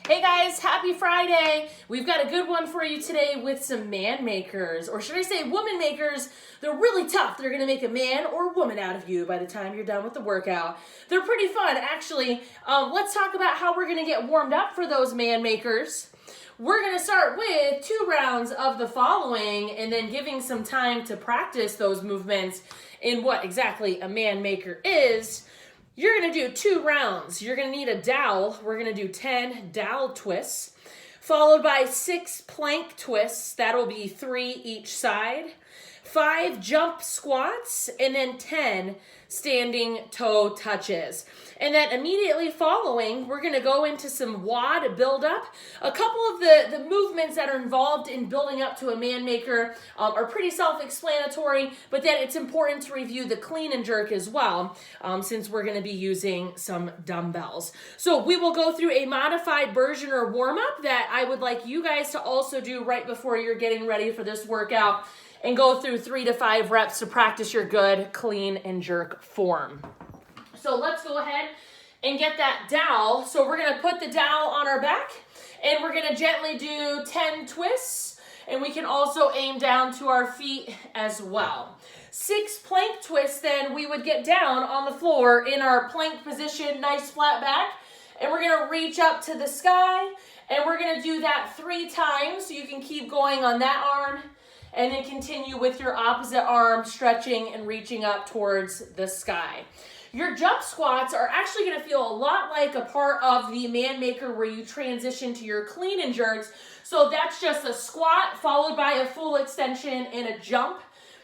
Hey guys, happy Friday. We've got a good one for you today with some man makers, or should I say woman makers. They're really tough. They're gonna make a man or woman out of you by the time you're done with the workout. They're pretty fun, actually. Let's talk about how we're gonna get warmed up for those man makers. We're gonna start with 2 rounds of the following and then giving some time to practice those movements in what exactly a man maker is. You're gonna do 2 rounds. You're gonna need a dowel. We're gonna do 10 dowel twists, followed by 6 plank twists. That'll be 3 each side, 5 jump squats, and then 10 standing toe touches. And then immediately following, we're gonna go into some WOD buildup. A couple of the movements that are involved in building up to a man maker are pretty self-explanatory, but then it's important to review the clean and jerk as well, since we're gonna be using some dumbbells. So we will go through a modified version or warm-up that I would like you guys to also do right before you're getting ready for this workout, and go through 3 to 5 reps to practice your good clean and jerk form. So let's go ahead and get that dowel. So we're gonna put the dowel on our back and we're gonna gently do 10 twists, and we can also aim down to our feet as well. 6 plank twists, then we would get down on the floor in our plank position, nice flat back, and we're gonna reach up to the sky, and we're gonna do that 3 times. So you can keep going on that arm and then continue with your opposite arm, stretching and reaching up towards the sky. Your jump squats are actually gonna feel a lot like a part of the man maker where you transition to your clean and jerks. So that's just a squat followed by a full extension and a jump.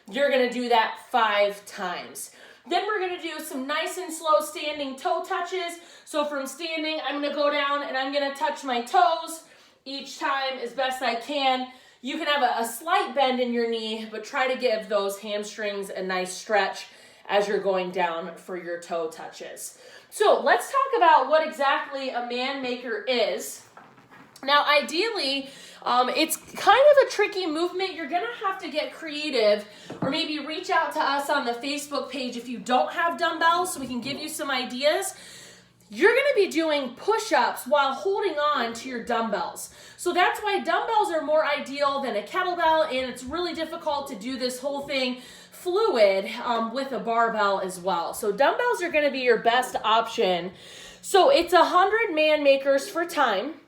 You're gonna do that 5 times. Then we're gonna do some nice and slow standing toe touches. So from standing, I'm gonna go down and I'm gonna touch my toes each time as best I can. You can have a slight bend in your knee, but try to give those hamstrings a nice stretch as you're going down for your toe touches. So let's talk about what exactly a man maker is. Now, ideally, it's kind of a tricky movement. You're gonna have to get creative, or maybe reach out to us on the Facebook page if you don't have dumbbells so we can give you some ideas. You're gonna be doing push-ups while holding on to your dumbbells. So that's why dumbbells are more ideal than a kettlebell, and it's really difficult to do this whole thing fluid with a barbell as well. So dumbbells are gonna be your best option. So it's 100 man makers for time.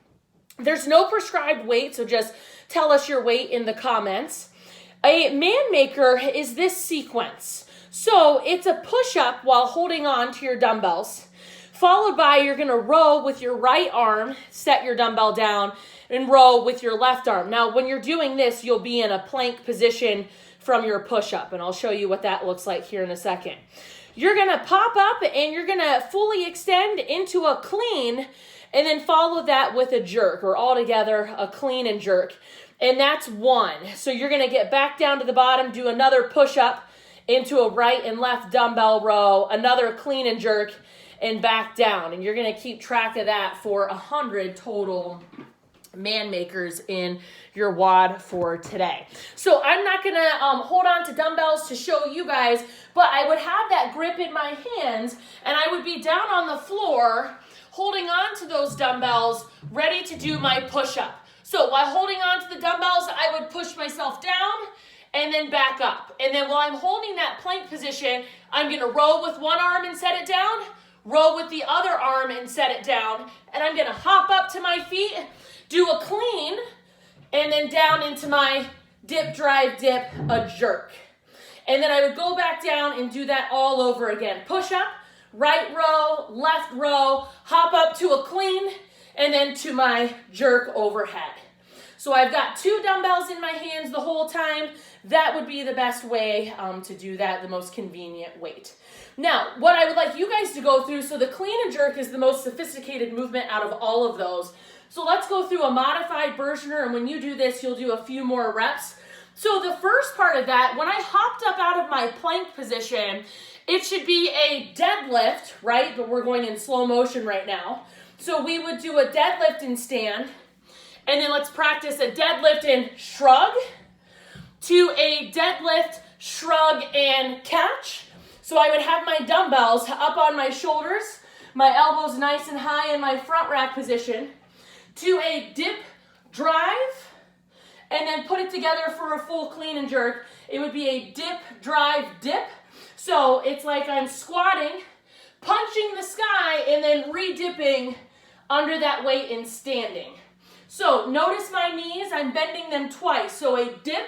There's no prescribed weight, so just tell us your weight in the comments. A man maker is this sequence. So it's a push-up while holding on to your dumbbells, followed by you're gonna row with your right arm, set your dumbbell down, and row with your left arm. Now, when you're doing this, you'll be in a plank position from your push-up, and I'll show you what that looks like here in a second. You're gonna pop up and you're gonna fully extend into a clean, and then follow that with a jerk, or all together a clean and jerk. And that's 1. So you're gonna get back down to the bottom, do another push-up into a right and left dumbbell row, another clean and jerk, and back down. And you're gonna keep track of that for 100 total man makers in your WOD for today. So I'm not gonna hold on to dumbbells to show you guys, but I would have that grip in my hands and I would be down on the floor holding on to those dumbbells, ready to do my push-up. So while holding on to the dumbbells, I would push myself down and then back up. And then while I'm holding that plank position, I'm gonna row with one arm and set it down, row with the other arm and set it down, and I'm gonna hop up to my feet, do a clean, and then down into my dip, drive, dip, a jerk. And then I would go back down and do that all over again. Push up, right row, left row, hop up to a clean, and then to my jerk overhead. So I've got 2 dumbbells in my hands the whole time. That would be the best way to do that, the most convenient weight. Now, what I would like you guys to go through, so the clean and jerk is the most sophisticated movement out of all of those. So let's go through a modified version, and when you do this, you'll do a few more reps. So the first part of that, when I hopped up out of my plank position, it should be a deadlift, right? But we're going in slow motion right now. So we would do a deadlift and stand, and then let's practice a deadlift and shrug, to a deadlift, shrug, and catch. So I would have my dumbbells up on my shoulders, my elbows nice and high in my front rack position, to a dip drive, and then put it together for a full clean and jerk. It would be a dip, drive, dip. So it's like I'm squatting, punching the sky, and then re-dipping under that weight and standing. So notice my knees, I'm bending them twice. So a dip,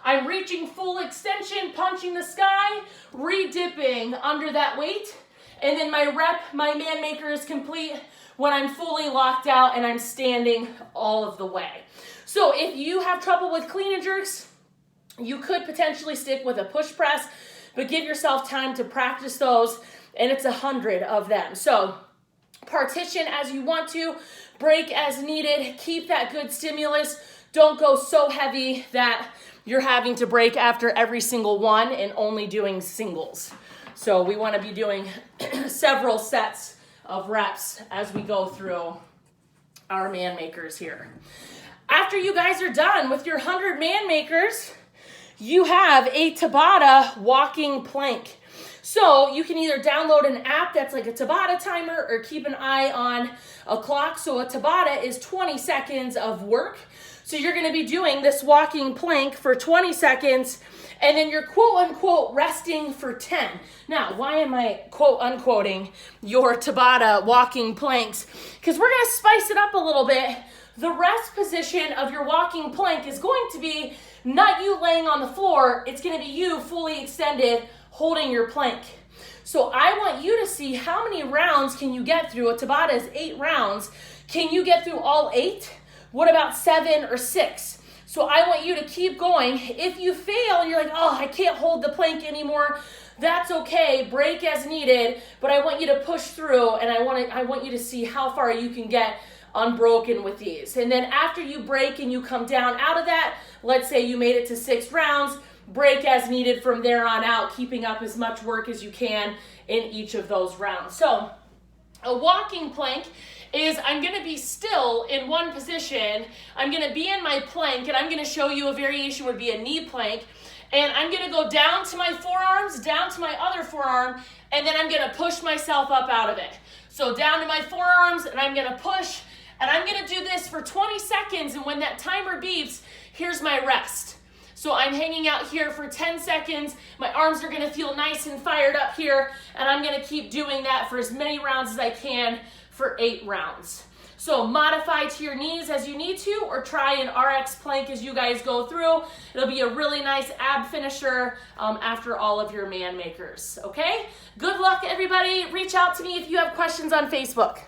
I'm reaching full extension, punching the sky, re-dipping under that weight. And then my rep, my man maker is complete when I'm fully locked out and I'm standing all of the way. So if you have trouble with clean and jerks, you could potentially stick with a push press, but give yourself time to practice those, and it's 100 of them. So partition as you want to, break as needed, keep that good stimulus. Don't go so heavy that you're having to break after every single one and only doing singles. So we want to be doing several sets of reps as we go through our man makers here. After you guys are done with your 100 man makers, you have a Tabata walking plank. So you can either download an app that's like a Tabata timer or keep an eye on a clock. So a Tabata is 20 seconds of work. So you're going to be doing this walking plank for 20 seconds, and then you're quote unquote resting for 10. Now, why am I quote unquoting your Tabata walking planks? Because we're going to spice it up a little bit. The rest position of your walking plank is going to be not you laying on the floor. It's going to be you fully extended holding your plank. So I want you to see how many rounds can you get through. A Tabata is 8 rounds. Can you get through all 8? What about 7 or 6? So I want you to keep going. If you fail and you're like, oh, I can't hold the plank anymore, that's okay. Break as needed, but I want you to push through, and I want you to see how far you can get unbroken with these. And then after you break and you come down out of that, let's say you made it to 6 rounds, break as needed from there on out, keeping up as much work as you can in each of those rounds. So a walking plank is I'm going to be still in one position. I'm going to be in my plank, and I'm going to show you a variation would be a knee plank. And I'm going to go down to my forearms, down to my other forearm, and then I'm going to push myself up out of it. So down to my forearms, and I'm going to push, and I'm going to do this for 20 seconds. And when that timer beeps, here's my rest. So I'm hanging out here for 10 seconds. My arms are going to feel nice and fired up here, and I'm going to keep doing that for as many rounds as I can for 8 rounds. So modify to your knees as you need to, or try an RX plank as you guys go through. It'll be a really nice ab finisher after all of your man makers, okay? Good luck, everybody. Reach out to me if you have questions on Facebook.